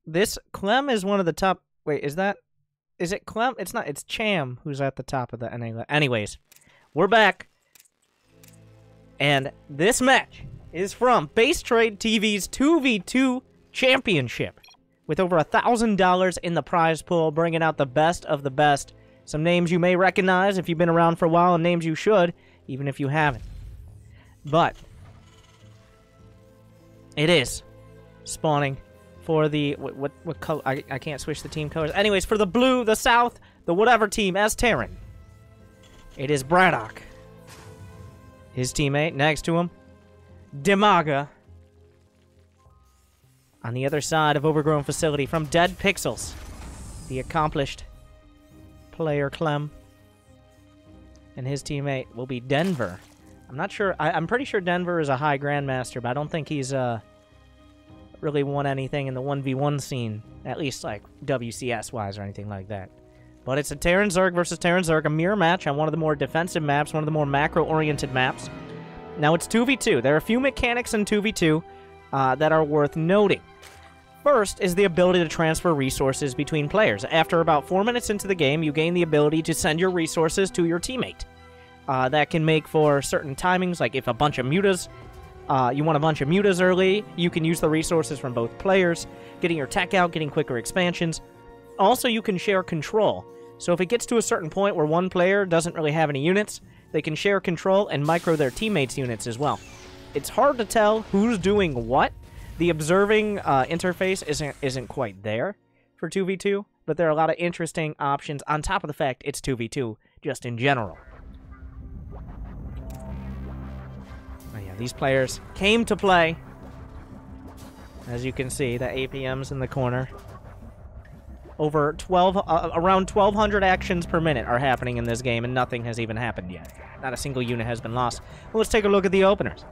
This Clem is one of the top... Wait, is it Clem? It's not. It's Cham who's at the top of the NA. Anyways, we're back. And this match is from Basetradetv's 2v2 championship. With over $1,000 in the prize pool, bringing out the best of the best. Some names you may recognize if you've been around for a while, and names you should, even if you haven't. But it is spawning for the what color? I can't switch the team colors. Anyways, for the blue, the south, the whatever team as Terran. It is Braddock. His teammate next to him, Demaga. On the other side of Overgrown Facility from Dead Pixels, the accomplished player Clem. And his teammate will be Denver. I'm not sure. I'm pretty sure Denver is a high Grandmaster, but I don't think he's really won anything in the 1v1 scene, at least like WCS-wise or anything like that. But it's a Terran Zerg versus Terran Zerg, a mirror match on one of the more defensive maps, one of the more macro-oriented maps. Now it's 2v2. There are a few mechanics in 2v2 that are worth noting. First is the ability to transfer resources between players. After about 4 minutes into the game, you gain the ability to send your resources to your teammate. That can make for certain timings, like if a bunch of mutas, you want a bunch of mutas early, you can use the resources from both players, getting your tech out, getting quicker expansions. Also, you can share control. So if it gets to a certain point where one player doesn't really have any units, they can share control and micro their teammates' units as well. It's hard to tell who's doing what. The observing interface isn't quite there for 2v2, but there are a lot of interesting options on top of the fact it's 2v2 just in general. Oh yeah, these players came to play. As you can see, the APMs in the corner. Over around 1,200 actions per minute are happening in this game, and nothing has even happened yet. Not a single unit has been lost. Well, let's take a look at the openers.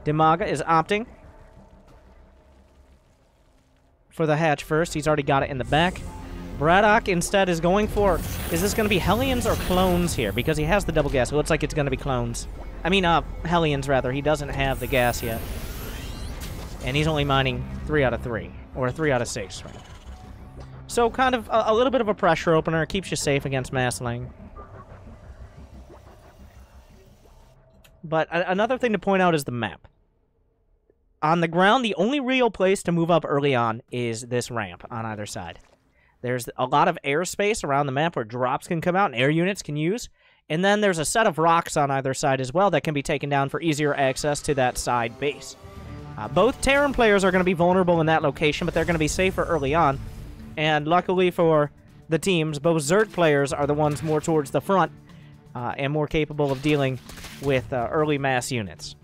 Demaga is opting for the hatch first. He's already got it in the back. Braddock instead is going for... Is this going to be Hellions or Clones here? Because he has the double gas. It looks like it's going to be Clones. I mean, Hellions, rather. He doesn't have the gas yet. And he's only mining 3 out of 3. Or 3 out of 6, right? So, kind of a little bit of a pressure opener. It keeps you safe against Massling. But another thing to point out is the map. On the ground, the only real place to move up early on is this ramp on either side. There's a lot of airspace around the map where drops can come out and air units can use. And then there's a set of rocks on either side as well that can be taken down for easier access to that side base. Both Terran players are going to be vulnerable in that location, but they're going to be safer early on. And luckily for the teams, both Zerg players are the ones more towards the front and more capable of dealing with early mass units.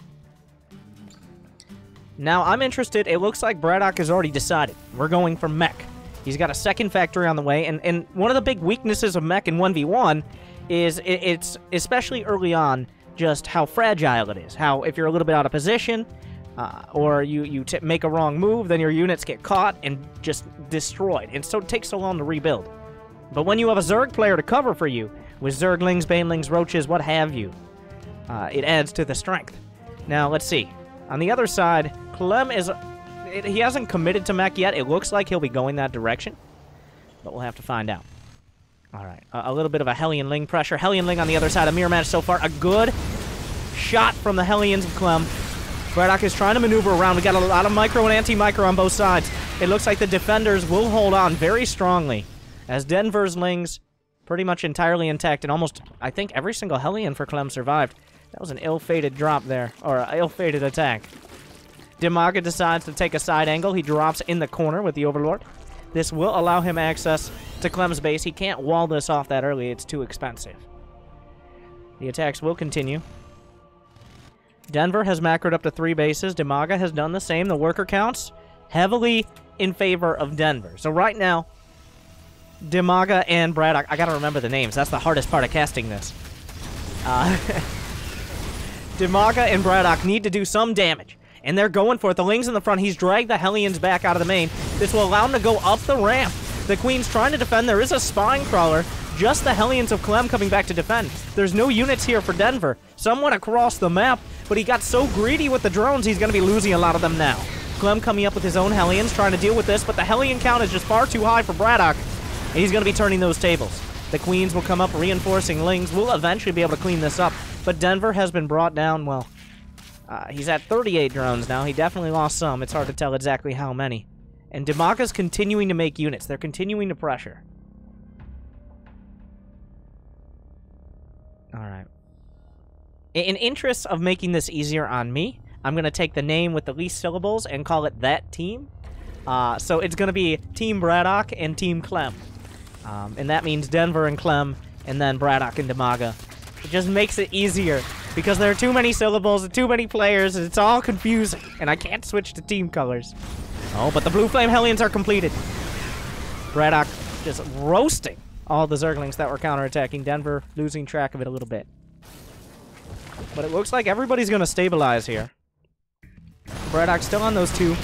Now, I'm interested. It looks like Braddock has already decided. We're going for mech. He's got a second factory on the way, and one of the big weaknesses of mech in 1v1 is it's, especially early on, just how fragile it is. How if you're a little bit out of position, or you make a wrong move, then your units get caught and just destroyed. And so it takes so long to rebuild. But when you have a Zerg player to cover for you, with Zerglings, Banelings, Roaches, what have you, it adds to the strength. Now, let's see. On the other side, Clem is... he hasn't committed to mech yet. It looks like he'll be going that direction. But we'll have to find out. Alright, a little bit of a Hellion Ling pressure. Hellion Ling on the other side. A mirror match so far. A good shot from the Hellions of Clem. Braddock is trying to maneuver around. We got a lot of micro and anti-micro on both sides. It looks like the defenders will hold on very strongly. As Denver's Lings pretty much entirely intact. And almost, I think, every single Hellion for Clem survived. That was an ill-fated drop there. Or an ill-fated attack. Demaga decides to take a side angle. He drops in the corner with the Overlord. This will allow him access to Clem's base. He can't wall this off that early. It's too expensive. The attacks will continue. Denver has macroed up to 3 bases. Demaga has done the same. The worker counts heavily in favor of Denver. So right now, Demaga and Braddock... I gotta remember the names. That's the hardest part of casting this. Demaga and Braddock need to do some damage. And they're going for it. The Ling's in the front. He's dragged the Hellions back out of the main. This will allow him to go up the ramp. The Queen's trying to defend. There is a Spine Crawler. Just the Hellions of Clem coming back to defend. There's no units here for Denver. Someone across the map, but he got so greedy with the drones, he's going to be losing a lot of them now. Clem coming up with his own Hellions, trying to deal with this, but the Hellion count is just far too high for Braddock, and he's going to be turning those tables. The Queens will come up, reinforcing Lings. We'll eventually be able to clean this up, but Denver has been brought down, well, he's at 38 drones now. He definitely lost some. It's hard to tell exactly how many. And Damaga's continuing to make units. They're continuing to pressure. Alright. In interest of making this easier on me, I'm going to take the name with the least syllables and call it That Team. So it's going to be Team Braddock and Team Clem. And that means Denver and Clem, and then Braddock and Damaga. It just makes it easier, because there are too many syllables and too many players, and it's all confusing, and I can't switch to team colors. Oh, but the Blue Flame Hellions are completed. Braddock just roasting all the Zerglings that were counterattacking. Denver losing track of it a little bit. But it looks like everybody's going to stabilize here. Braddock's still on those two.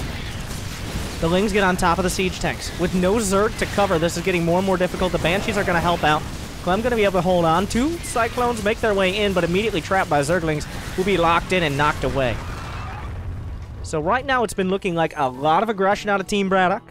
The Lings get on top of the siege tanks. With no Zerg to cover, this is getting more and more difficult. The Banshees are going to help out. Clem going to be able to hold on. Two Cyclones make their way in, but immediately trapped by Zerglings, will be locked in and knocked away. So right now, it's been looking like a lot of aggression out of Team Braddock.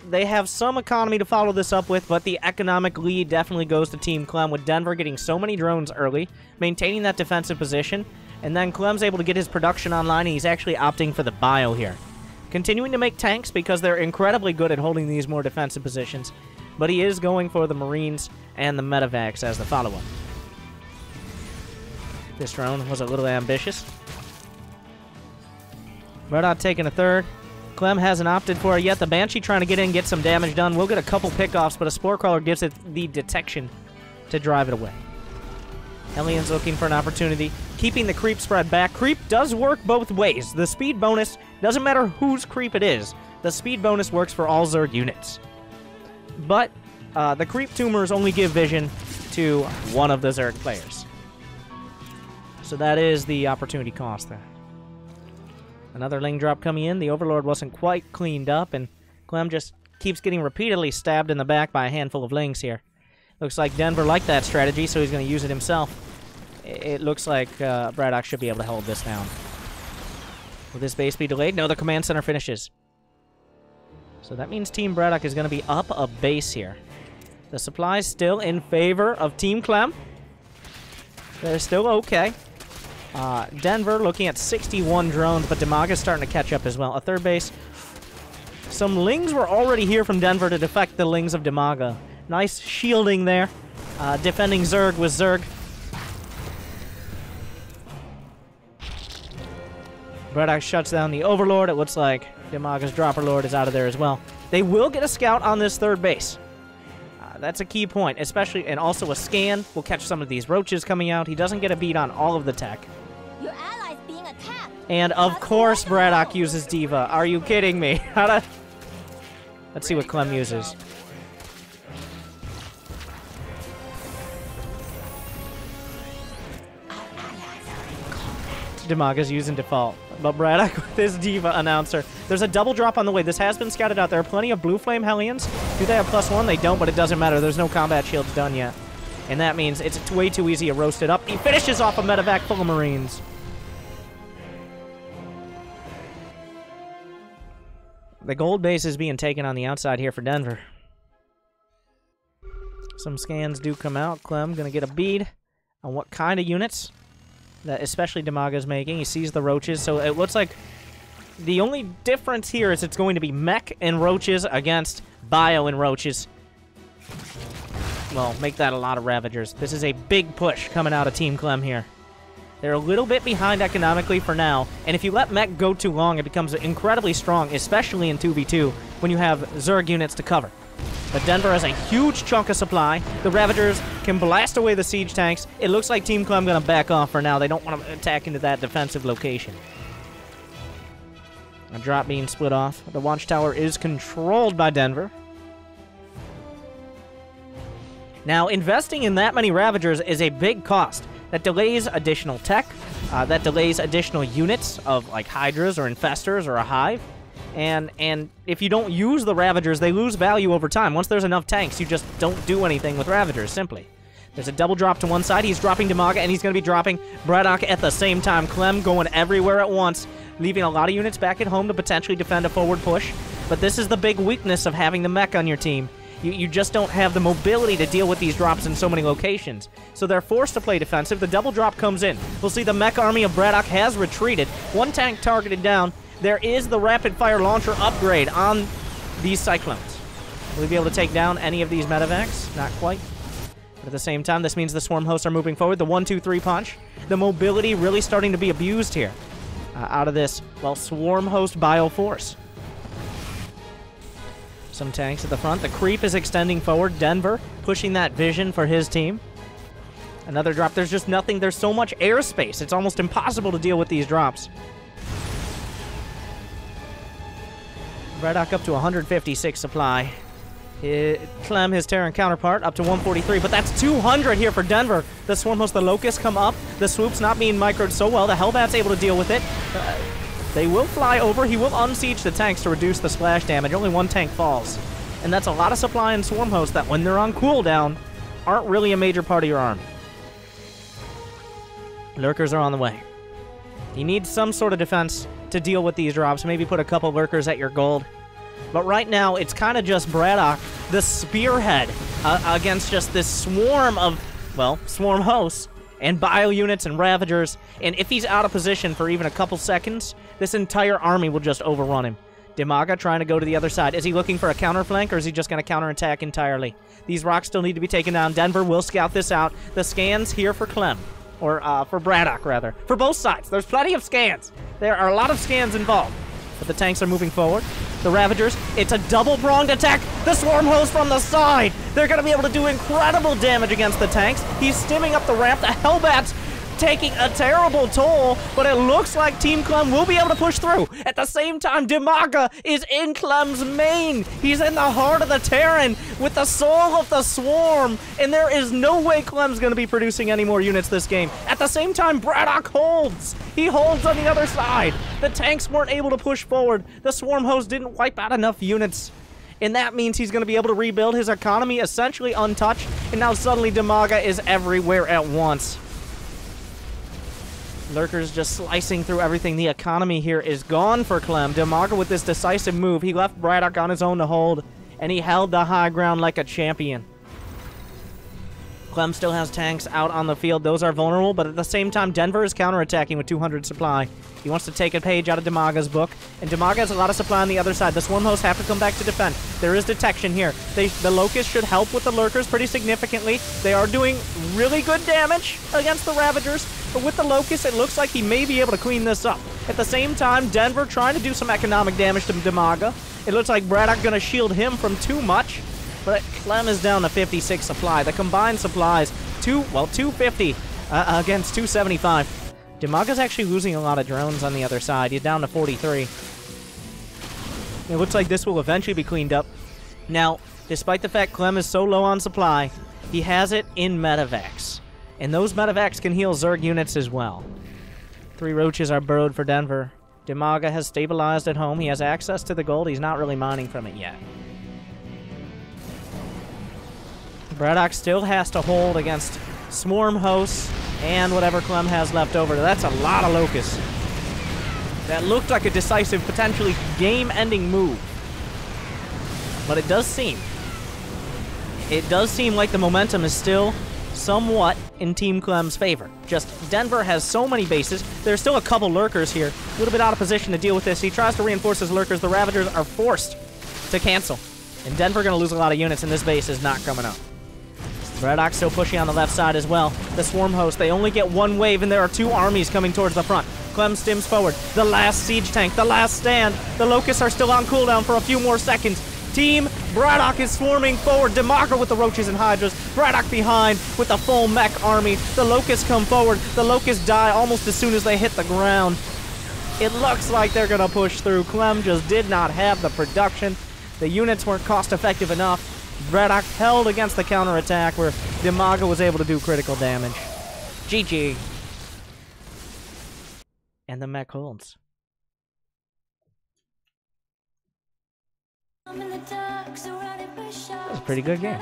They have some economy to follow this up with, but the economic lead definitely goes to Team Clem, with Denver getting so many drones early, maintaining that defensive position, and then Clem's able to get his production online, and he's actually opting for the bio here. Continuing to make tanks because they're incredibly good at holding these more defensive positions, but he is going for the Marines and the Medivacs as the follow-up. This drone was a little ambitious. Braddock taking a third. Clem hasn't opted for it yet. The Banshee trying to get in, get some damage done. We'll get a couple pickoffs, but a Spore Crawler gives it the detection to drive it away. Hellions looking for an opportunity, keeping the creep spread back. Creep does work both ways. The speed bonus, doesn't matter whose creep it is, the speed bonus works for all Zerg units. But the creep tumors only give vision to one of the Zerg players. So that is the opportunity cost there. Another Ling drop coming in. The Overlord wasn't quite cleaned up, and Clem just keeps getting repeatedly stabbed in the back by a handful of Lings here. Looks like Denver liked that strategy, so he's going to use it himself. It looks like Braddock should be able to hold this down. Will this base be delayed? No, the command center finishes. So that means Team Braddock is going to be up a base here. The supply's still in favor of Team Clem. They're still okay. Denver looking at 61 drones, but Damaga's starting to catch up as well. A third base. Some Lings were already here from Denver to defect the Lings of Damaga. Nice shielding there. Defending Zerg with Zerg. Braddock shuts down the Overlord. It looks like Damaga's Dropper Lord is out of there as well. They will get a scout on this third base. That's a key point, especially, and also a scan. We'll catch some of these roaches coming out. He doesn't get a beat on all of the tech. Your allies being attacked. And of course Braddock uses Diva. Are you kidding me? Let's see what Clem uses. Damaga's using default. But Braddock with his Diva announcer. There's a double drop on the way. This has been scouted out. There are plenty of Blue Flame Hellions. Do they have +1? They don't, but it doesn't matter. There's no combat shields done yet. And that means it's way too easy to roast it up. He finishes off a medevac full of Marines. The gold base is being taken on the outside here for Denver. Some scans do come out. Clem gonna get a bead on what kind of units that especially Damaga's making. He sees the roaches, so it looks like the only difference here is it's going to be mech and roaches against bio and roaches. Well, make that a lot of Ravagers. This is a big push coming out of Team Clem here. They're a little bit behind economically for now, and if you let mech go too long, it becomes incredibly strong, especially in 2v2, when you have Zerg units to cover. But Denver has a huge chunk of supply. The Ravagers can blast away the siege tanks. It looks like Team Clem going to back off for now. They don't want to attack into that defensive location. A drop being split off. The Watchtower is controlled by Denver. Now, investing in that many Ravagers is a big cost. That delays additional tech. That delays additional units of like Hydras or Infestors or a Hive. And if you don't use the Ravagers, they lose value over time. Once there's enough tanks, you just don't do anything with Ravagers, simply. There's a double drop to one side. He's dropping Damaga, and he's going to be dropping Braddock at the same time. Clem going everywhere at once. leaving a lot of units back at home to potentially defend a forward push. But this is the big weakness of having the mech on your team. You just don't have the mobility to deal with these drops in so many locations. So they're forced to play defensive. The double drop comes in. We'll see the mech army of Braddock has retreated. One tank targeted down. There is the rapid-fire launcher upgrade on these Cyclones. Will we be able to take down any of these medevacs? Not quite. But at the same time, this means the swarm hosts are moving forward. The 1-2-3 punch. The mobility really starting to be abused here. Out of this, well, swarm host bioforce. Some tanks at the front. The creep is extending forward. Denver pushing that vision for his team. Another drop. There's just nothing. There's so much airspace. It's almost impossible to deal with these drops. Braddock up to 156 supply. Clem, his Terran counterpart, up to 143, but that's 200 here for Denver. The Swarm Host, the Locusts come up. The Swoop's not being microed so well. The Hellbat's able to deal with it. They will fly over. He will unsiege the tanks to reduce the splash damage. Only one tank falls. And that's a lot of supply in Swarm Host that, when they're on cooldown, aren't really a major part of your army. Lurkers are on the way. You need some sort of defense to deal with these drops. Maybe put a couple Lurkers at your gold. But right now, it's kind of just Braddock, the spearhead, against just this swarm of, well, swarm hosts and bio units and Ravagers. And if he's out of position for even a couple seconds, this entire army will just overrun him. Dimaga trying to go to the other side. Is he looking for a counterflank, or is he just going to counterattack entirely? These rocks still need to be taken down. Denver will scout this out. The scans here for Clem. Or for Braddock, rather. For both sides. There's plenty of scans. There are a lot of scans involved. But the tanks are moving forward. The Ravagers, it's a double-pronged attack. The Swarm Host from the side. They're going to be able to do incredible damage against the tanks. He's stimming up the ramp. The Hellbats taking a terrible toll, but it looks like Team Clem will be able to push through. At the same time, Dimaga is in Clem's main. He's in the heart of the Terran with the soul of the Swarm, and there is no way Clem's going to be producing any more units this game. At the same time, Braddock holds. He holds on the other side. The tanks weren't able to push forward. The Swarm Host didn't wipe out enough units. And that means he's going to be able to rebuild his economy essentially untouched, and now suddenly Dimaga is everywhere at once. Lurkers just slicing through everything. The economy here is gone for Clem. Dimaga with this decisive move. He left Braddock on his own to hold, and he held the high ground like a champion. Clem still has tanks out on the field. Those are vulnerable, but at the same time, Denver is counterattacking with 200 supply. He wants to take a page out of Dimaga's book, and Dimaga has a lot of supply on the other side. The Swarm Hosts have to come back to defend. There is detection here. The Locusts should help with the Lurkers pretty significantly. They are doing really good damage against the Ravagers, but with the Locusts, it looks like he may be able to clean this up. At the same time, Denver trying to do some economic damage to Dimaga. It looks like Braddock going to shield him from too much. But Clem is down to 56 supply. The combined supplies, 250 against 275. Dimaga's actually losing a lot of drones on the other side. He's down to 43. It looks like this will eventually be cleaned up. Now, despite the fact Clem is so low on supply, he has it in medevacs. And those medevacs can heal Zerg units as well. 3 roaches are burrowed for Denver. Dimaga has stabilized at home. He has access to the gold. He's not really mining from it yet. Braddock still has to hold against Swarm Hosts and whatever Clem has left over. That's a lot of Locusts. That looked like a decisive, potentially game-ending move. But it does seem like the momentum is still somewhat in Team Clem's favor. Just Denver has so many bases. There's still a couple Lurkers here. A little bit out of position to deal with this. He tries to reinforce his Lurkers. The Ravagers are forced to cancel. And Denver going to lose a lot of units, and this base is not coming up. Braddock still pushing on the left side as well. The Swarm Host, they only get one wave, and there are 2 armies coming towards the front. Clem stims forward. The last siege tank, the last stand. The Locusts are still on cooldown for a few more seconds. Team Braddock is swarming forward. Dimaga with the Roaches and Hydras. Braddock behind with the full mech army. The Locusts come forward. The Locusts die almost as soon as they hit the ground. It looks like they're going to push through. Clem just did not have the production. The units weren't cost-effective enough. Braddock held against the counterattack where Dimaga was able to do critical damage. GG. And the mech holds. That was a pretty good game.